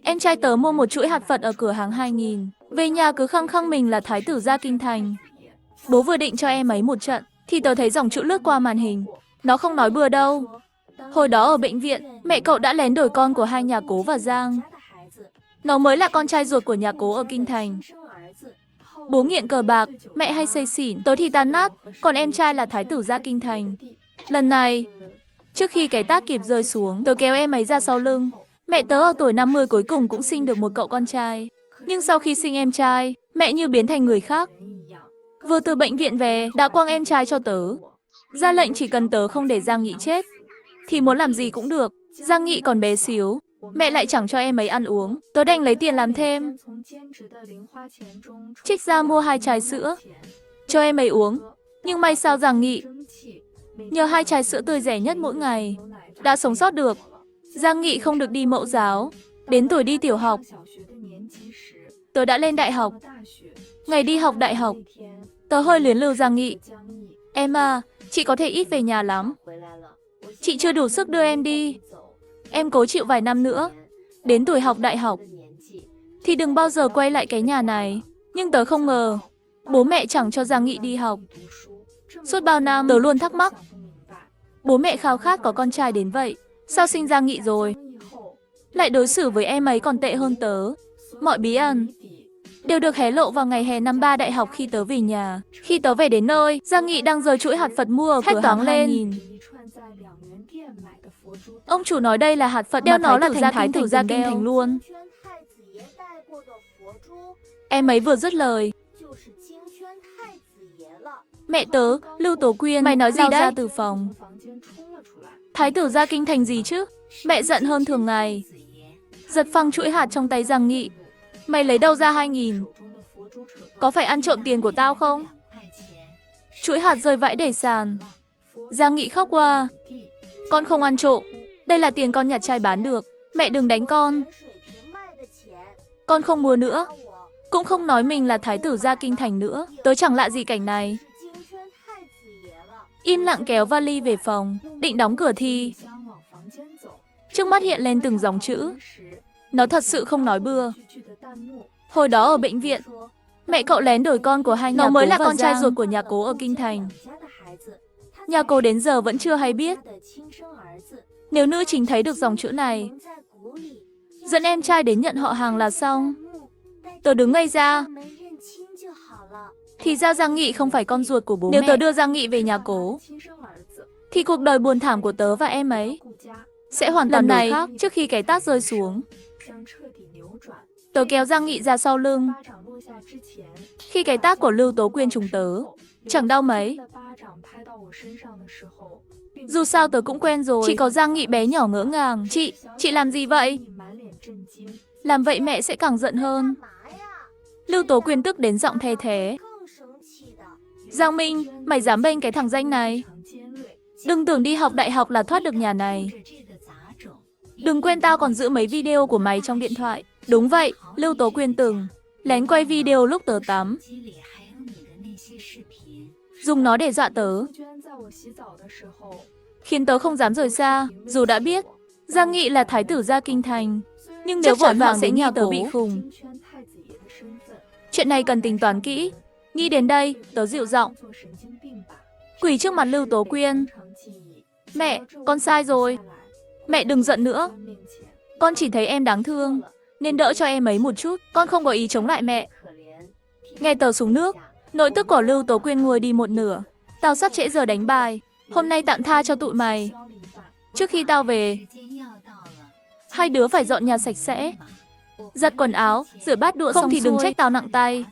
Em trai tớ mua một chuỗi hạt Phật ở cửa hàng 2000. Về nhà cứ khăng khăng mình là thái tử gia kinh thành. Bố vừa định cho em ấy một trận, thì tớ thấy dòng chữ lướt qua màn hình. Nó không nói bừa đâu. Hồi đó ở bệnh viện, mẹ cậu đã lén đổi con của hai nhà Cố và Giang. Nó mới là con trai ruột của nhà Cố ở kinh thành. Bố nghiện cờ bạc, mẹ hay say xỉn, tớ thì tan nát, còn em trai là thái tử gia kinh thành. Lần này, trước khi cái tát kịp rơi xuống, tớ kéo em ấy ra sau lưng. Mẹ tớ ở tuổi 50 cuối cùng cũng sinh được một cậu con trai. Nhưng sau khi sinh em trai, mẹ như biến thành người khác. Vừa từ bệnh viện về, đã quăng em trai cho tớ. Ra lệnh chỉ cần tớ không để Giang Nghị chết, thì muốn làm gì cũng được. Giang Nghị còn bé xíu, mẹ lại chẳng cho em ấy ăn uống. Tớ đành lấy tiền làm thêm. Trích ra mua 2 chai sữa, cho em ấy uống. Nhưng may sao Giang Nghị, nhờ 2 chai sữa tươi rẻ nhất mỗi ngày, đã sống sót được. Giang Nghị không được đi mẫu giáo. Đến tuổi đi tiểu học, tớ đã lên đại học. Ngày đi học đại học, tớ hơi luyến lưu Giang Nghị. Em à, chị có thể ít về nhà lắm. Chị chưa đủ sức đưa em đi. Em cố chịu vài năm nữa. Đến tuổi học đại học, thì đừng bao giờ quay lại cái nhà này. Nhưng tớ không ngờ, bố mẹ chẳng cho Giang Nghị đi học. Suốt bao năm, tớ luôn thắc mắc. Bố mẹ khao khát có con trai đến vậy. Sao sinh Giang Nghị rồi, lại đối xử với em ấy còn tệ hơn tớ. Mọi bí ẩn đều được hé lộ vào ngày hè năm 3 đại học khi tớ về nhà. Khi tớ về đến nơi, Giang Nghị đang giơ chuỗi hạt Phật mua ở cửa hàng lên. Ông chủ nói đây là hạt Phật, đeo nó là thái tử gia kinh thành luôn. Em ấy vừa dứt lời, mẹ tớ, Lưu Tố Quyên, mày nói gì đấy? Ra từ phòng. Thái tử gia kinh thành gì chứ? Mẹ giận hơn thường ngày, giật phăng chuỗi hạt trong tay Giang Nghị. Mày lấy đâu ra 2000? Có phải ăn trộm tiền của tao không? Chuỗi hạt rơi vãi đầy sàn. Giang Nghị khóc qua. Con không ăn trộm. Đây là tiền con nhặt chai bán được. Mẹ đừng đánh con. Con không mua nữa. Cũng không nói mình là thái tử gia kinh thành nữa. Tớ chẳng lạ gì cảnh này. Im lặng kéo vali về phòng, định đóng cửa thi. Trước mắt hiện lên từng dòng chữ. Nó thật sự không nói bừa. Hồi đó ở bệnh viện, mẹ cậu lén đổi con của hai nhà Cố. Nó mới là con trai ruột của nhà Cố ở kinh thành. Nhà Cố đến giờ vẫn chưa hay biết. Nếu nữ chính thấy được dòng chữ này, dẫn em trai đến nhận họ hàng là xong. Tớ đứng ngây ra. Thì ra Giang Nghị không phải con ruột của bố mẹ. Nếu tớ đưa Giang Nghị về nhà Cố, thì cuộc đời buồn thảm của tớ và em ấy sẽ hoàn toàn đổi khác. Trước khi cái tát rơi xuống, tớ kéo Giang Nghị ra sau lưng. Khi cái tát của Lưu Tố Quyên trúng tớ, chẳng đau mấy. Dù sao tớ cũng quen rồi. Chỉ có Giang Nghị bé nhỏ ngỡ ngàng. Chị làm gì vậy? Làm vậy mẹ sẽ càng giận hơn. Lưu Tố Quyên tức đến giọng the thế. Giang Minh, mày dám bênh cái thằng danh này? Đừng tưởng đi học đại học là thoát được nhà này. Đừng quên tao còn giữ mấy video của mày trong điện thoại. Đúng vậy, Lưu Tố Quyên từng lén quay video lúc tớ tắm, dùng nó để dọa tớ, khiến tớ không dám rời xa. Dù đã biết Giang Nghị là thái tử gia kinh thành, nhưng nếu vội vàng sẽ nghi tớ bị khùng. Chuyện này cần tính toán kỹ. Nghĩ đến đây, tớ dịu giọng, quỳ trước mặt Lưu Tố Quyên. Mẹ, con sai rồi. Mẹ đừng giận nữa. Con chỉ thấy em đáng thương, nên đỡ cho em ấy một chút. Con không có ý chống lại mẹ. Nghe tớ xuống nước, nỗi tức của Lưu Tố Quyên nguôi đi một nửa. Tao sắp trễ giờ đánh bài. Hôm nay tạm tha cho tụi mày. Trước khi tao về, hai đứa phải dọn nhà sạch sẽ, giặt quần áo, rửa bát đũa, không thì đừng trách tao nặng tay.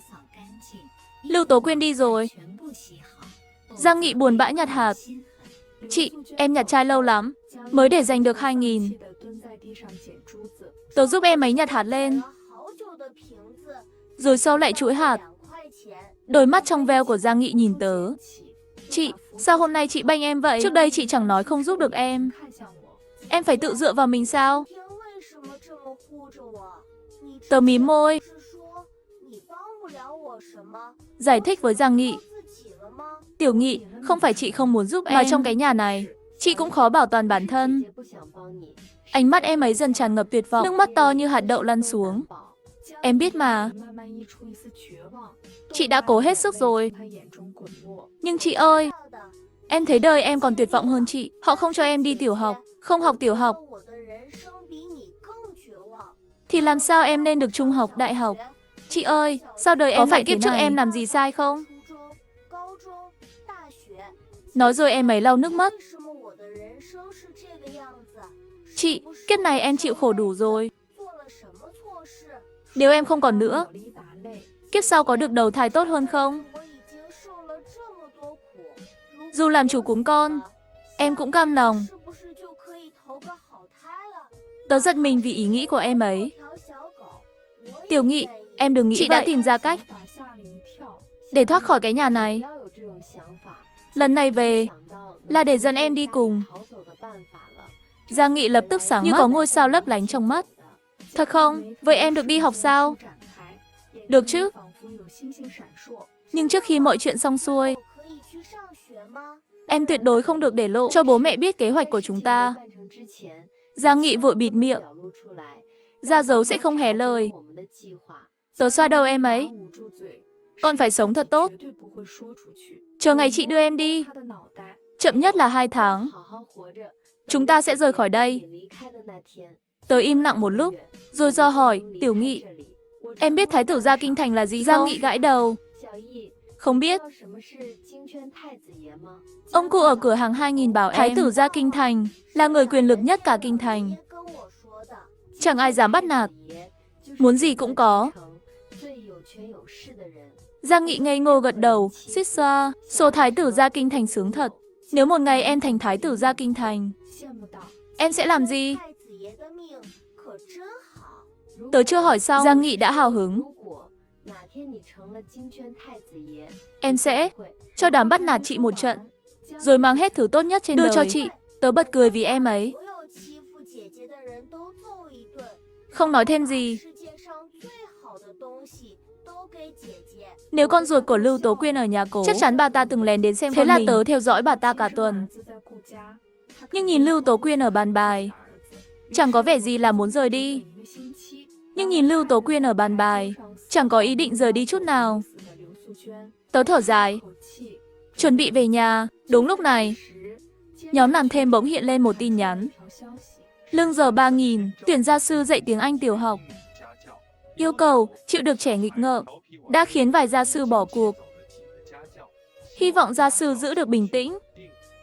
Lưu Tố Quyên đi rồi. Giang Nghị buồn bã nhặt hạt. Chị, em nhặt chai lâu lắm, mới để dành được 2000. Tớ giúp em ấy nhặt hạt lên, rồi sau lại chuỗi hạt. Đôi mắt trong veo của Giang Nghị nhìn tớ. Chị, sao hôm nay chị bênh em vậy? Trước đây chị chẳng nói không giúp được em. Em phải tự dựa vào mình sao? Tớ mím môi, giải thích với Giang Nghị. Tiểu Nghị, không phải chị không muốn giúp em, mà trong cái nhà này, chị cũng khó bảo toàn bản thân. Ánh mắt em ấy dần tràn ngập tuyệt vọng, nước mắt to như hạt đậu lăn xuống. Em biết mà, chị đã cố hết sức rồi. Nhưng chị ơi, em thấy đời em còn tuyệt vọng hơn chị. Họ không cho em đi tiểu học, không học tiểu học. Thì làm sao em nên được trung học, đại học? Chị ơi, sao đời em có phải kiếp trước em làm gì sai không? Nói rồi em ấy lau nước mắt. Chị, kiếp này em chịu khổ đủ rồi. Nếu em không còn nữa, kiếp sau có được đầu thai tốt hơn không? Dù làm chủ cún con, em cũng cam lòng. Tớ giật mình vì ý nghĩ của em ấy. Tiểu Nghị, em đừng nghĩ chị vậy. Đã tìm ra cách để thoát khỏi cái nhà này. Lần này về là để dẫn em đi cùng. Giang Nghị lập tức sáng mắt, như có ngôi sao lấp lánh trong mắt. Thật không? Vậy em được đi học sao? Được chứ. Nhưng trước khi mọi chuyện xong xuôi, em tuyệt đối không được để lộ cho bố mẹ biết kế hoạch của chúng ta. Giang Nghị vội bịt miệng. Ra dấu sẽ không hé lời. Tớ xoa đầu em ấy. Con phải sống thật tốt. Chờ ngày chị đưa em đi. Chậm nhất là 2 tháng. Chúng ta sẽ rời khỏi đây. Tớ im lặng một lúc, rồi do hỏi, Tiểu Nghị, em biết Thái tử gia kinh thành là gì không? Giang Nghị gãi đầu. Không biết. Ông cụ ở cửa hàng 2000 bảo Thái tử gia kinh thành là người quyền lực nhất cả kinh thành. Chẳng ai dám bắt nạt. Muốn gì cũng có. Giang Nghị ngây ngô gật đầu, suýt xoa. Số Thái tử gia kinh thành sướng thật. Nếu một ngày em thành Thái tử gia kinh thành, em sẽ làm gì? Tớ chưa hỏi xong, Giang Nghị đã hào hứng. Em sẽ cho đám bắt nạt chị một trận, rồi mang hết thứ tốt nhất trên đời đưa cho chị. Tớ bật cười vì em ấy. Không nói thêm gì. Nếu con ruột của Lưu Tố Quyên ở nhà Cố, chắc chắn bà ta từng lén đến xem. Thế là tớ theo dõi bà ta cả tuần. Nhưng nhìn Lưu Tố Quyên ở bàn bài, chẳng có vẻ gì là muốn rời đi. Chẳng có ý định rời đi chút nào. Tớ thở dài, chuẩn bị về nhà. Đúng lúc này, nhóm làm thêm bỗng hiện lên một tin nhắn. Lương giờ 3.000, tuyển gia sư dạy tiếng Anh tiểu học. Yêu cầu chịu được trẻ nghịch ngợm đã khiến vài gia sư bỏ cuộc. Hy vọng gia sư giữ được bình tĩnh.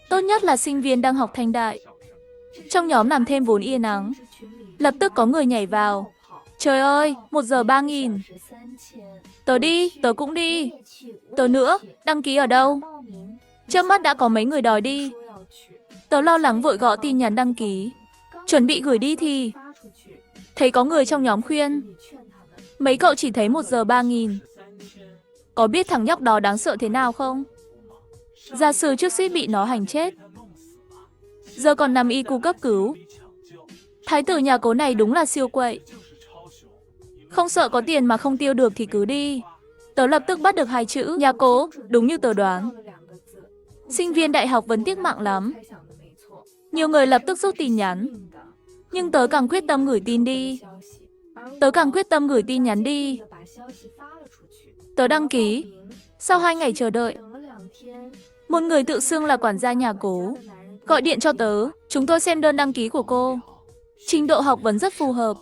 Tốt nhất là sinh viên đang học thanh đại. Trong nhóm làm thêm vốn yên ắng, lập tức có người nhảy vào. Trời ơi, 1 giờ 3.000. Tớ đi, tớ cũng đi. Tớ nữa, đăng ký ở đâu? Chớp mắt đã có mấy người đòi đi. Tớ lo lắng vội gõ tin nhắn đăng ký, chuẩn bị gửi đi thì thấy có người trong nhóm khuyên. Mấy cậu chỉ thấy 1 giờ 3.000. Có biết thằng nhóc đó đáng sợ thế nào không? Gia sư trước suýt bị nó hành chết, giờ còn nằm y cu cấp cứu. Thái tử nhà Cố này đúng là siêu quậy. Không sợ có tiền mà không tiêu được thì cứ đi. Tớ lập tức bắt được 2 chữ, nhà Cố, đúng như tớ đoán. Sinh viên đại học vẫn tiếc mạng lắm. Nhiều người lập tức rút tin nhắn. Nhưng tớ càng quyết tâm gửi tin đi. Tớ đăng ký. Sau 2 ngày chờ đợi, một người tự xưng là quản gia nhà Cố gọi điện cho tớ. Chúng tôi xem đơn đăng ký của cô. Trình độ học vấn rất phù hợp,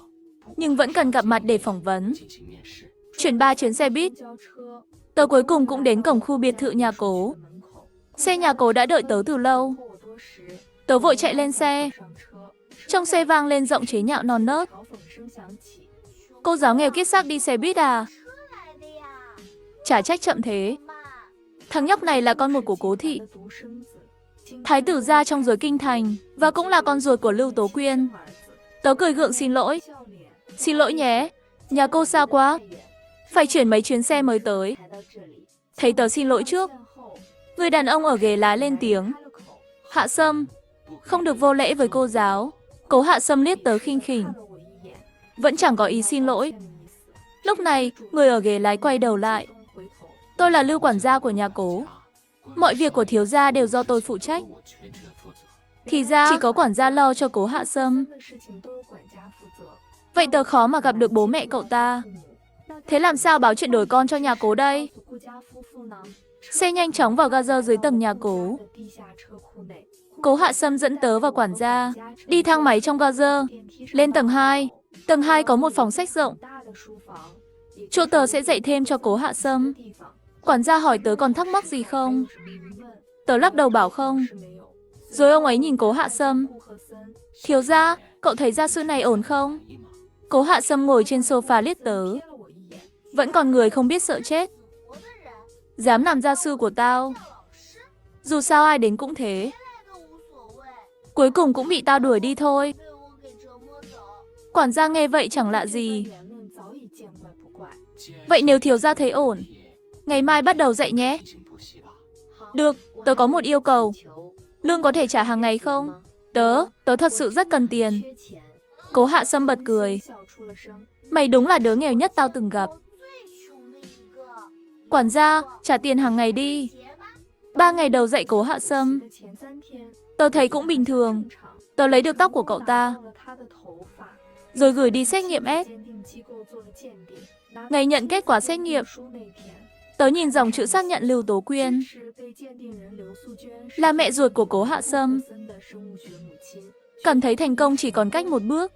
nhưng vẫn cần gặp mặt để phỏng vấn. Chuyển 3 chuyến xe buýt. Tớ cuối cùng cũng đến cổng khu biệt thự nhà Cố. Xe nhà Cố đã đợi tớ từ lâu. Tớ vội chạy lên xe. Trong xe vang lên giọng chế nhạo non nớt. Cô giáo nghèo kiết xác đi xe buýt à? Chả trách chậm thế. Thằng nhóc này là con một của Cố thị, Thái tử gia trong giới kinh thành, và cũng là con ruột của Lưu Tố Quyên. Tớ cười gượng xin lỗi. Xin lỗi nhé, nhà cô xa quá, phải chuyển mấy chuyến xe mới tới. Thấy tớ xin lỗi trước, người đàn ông ở ghế lái lên tiếng. Hạ Sâm, không được vô lễ với cô giáo. Cố Hạ Sâm liếc tớ khinh khỉnh, vẫn chẳng có ý xin lỗi. Lúc này, người ở ghế lái quay đầu lại. Tôi là Lưu quản gia của nhà Cố. Mọi việc của thiếu gia đều do tôi phụ trách. Thì ra chỉ có quản gia lo cho Cố Hạ Sâm. Vậy tớ khó mà gặp được bố mẹ cậu ta. Thế làm sao báo chuyện đổi con cho nhà Cố đây? Xe nhanh chóng vào ga dưới tầng nhà Cố. Cố Hạ Sâm dẫn tớ và quản gia đi thang máy trong ga lên tầng 2. Tầng 2 có một phòng sách rộng. Chỗ tớ sẽ dạy thêm cho Cố Hạ Sâm. Quản gia hỏi tớ còn thắc mắc gì không? Tớ lắc đầu bảo không. Rồi ông ấy nhìn Cố Hạ Sâm. Thiếu gia, cậu thấy gia sư này ổn không? Cố Hạ Sâm ngồi trên sofa liếc tớ. Vẫn còn người không biết sợ chết. Dám làm gia sư của tao. Dù sao ai đến cũng thế. Cuối cùng cũng bị tao đuổi đi thôi. Quản gia nghe vậy chẳng lạ gì. Vậy nếu thiếu gia thấy ổn, ngày mai bắt đầu dạy nhé. Được, tớ có một yêu cầu. Lương có thể trả hàng ngày không? Tớ thật sự rất cần tiền. Cố Hạ Sâm bật cười. Mày đúng là đứa nghèo nhất tao từng gặp. Quản gia, trả tiền hàng ngày đi. 3 ngày đầu dạy Cố Hạ Sâm, tớ thấy cũng bình thường. Tớ lấy được tóc của cậu ta, rồi gửi đi xét nghiệm S. Ngày nhận kết quả xét nghiệm, tớ nhìn dòng chữ xác nhận Lưu Tố Quyên là mẹ ruột của Cố Hạ Sâm. Cảm thấy thành công chỉ còn cách một bước.